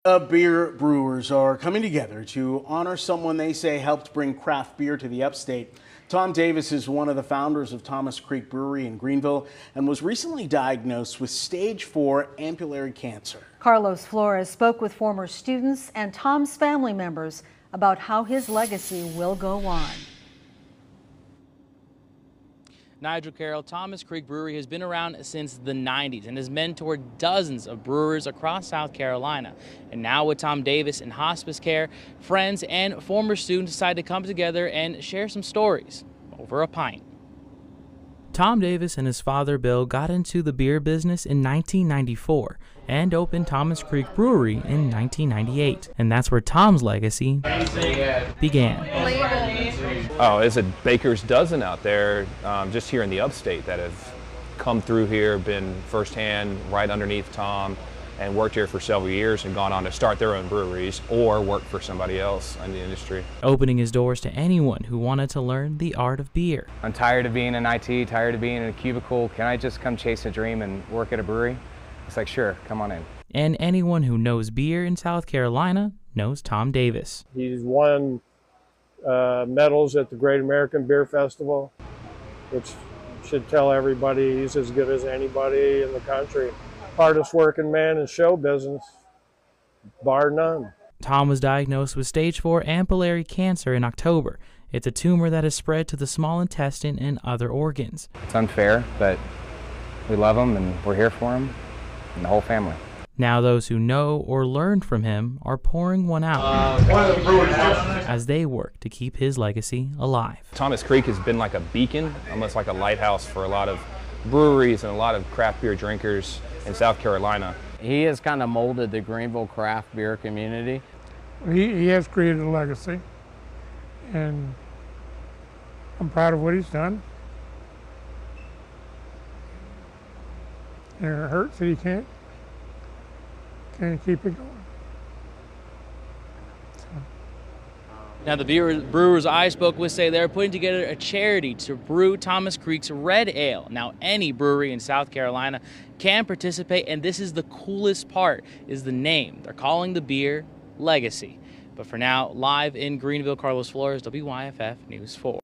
Beer brewers are coming together to honor someone they say helped bring craft beer to the upstate. Tom Davis is one of the founders of Thomas Creek Brewery in Greenville and was recently diagnosed with stage 4 ampullary cancer. Carlos Flores spoke with former students and Tom's family members about how his legacy will go on. Nigel Carroll, Thomas Creek Brewery has been around since the 90s and has mentored dozens of brewers across South Carolina. And now with Tom Davis in hospice care, friends and former students decided to come together and share some stories over a pint. Tom Davis and his father Bill got into the beer business in 1994 and opened Thomas Creek Brewery in 1998. And that's where Tom's legacy began. Oh, there's a baker's dozen out there just here in the upstate that have come through here, been firsthand right underneath Tom, and worked here for several years and gone on to start their own breweries or work for somebody else in the industry. Opening his doors to anyone who wanted to learn the art of beer. I'm tired of being in IT, tired of being in a cubicle. Can I just come chase a dream and work at a brewery? It's like, sure, come on in. And anyone who knows beer in South Carolina knows Tom Davis. He's won medals at the Great American Beer Festival, which should tell everybody he's as good as anybody in the country. Hardest working man in show business, bar none. Tom was diagnosed with stage 4 ampullary cancer in October. It's a tumor that has spread to the small intestine and other organs. It's unfair, but we love him and we're here for him and the whole family. Now those who know or learned from him are pouring one out as they work to keep his legacy alive. Thomas Creek has been like a beacon, almost like a lighthouse for a lot of breweries and a lot of craft beer drinkers in South Carolina. He has kind of molded the Greenville craft beer community. He has created a legacy, and I'm proud of what he's done. And it hurts that he can't keep it going. Now the brewers I spoke with say they're putting together a charity to brew Thomas Creek's Red Ale. Now any brewery in South Carolina can participate, and this is the coolest part, is the name. They're calling the beer Legacy. But for now, live in Greenville, Carlos Flores, WYFF News 4.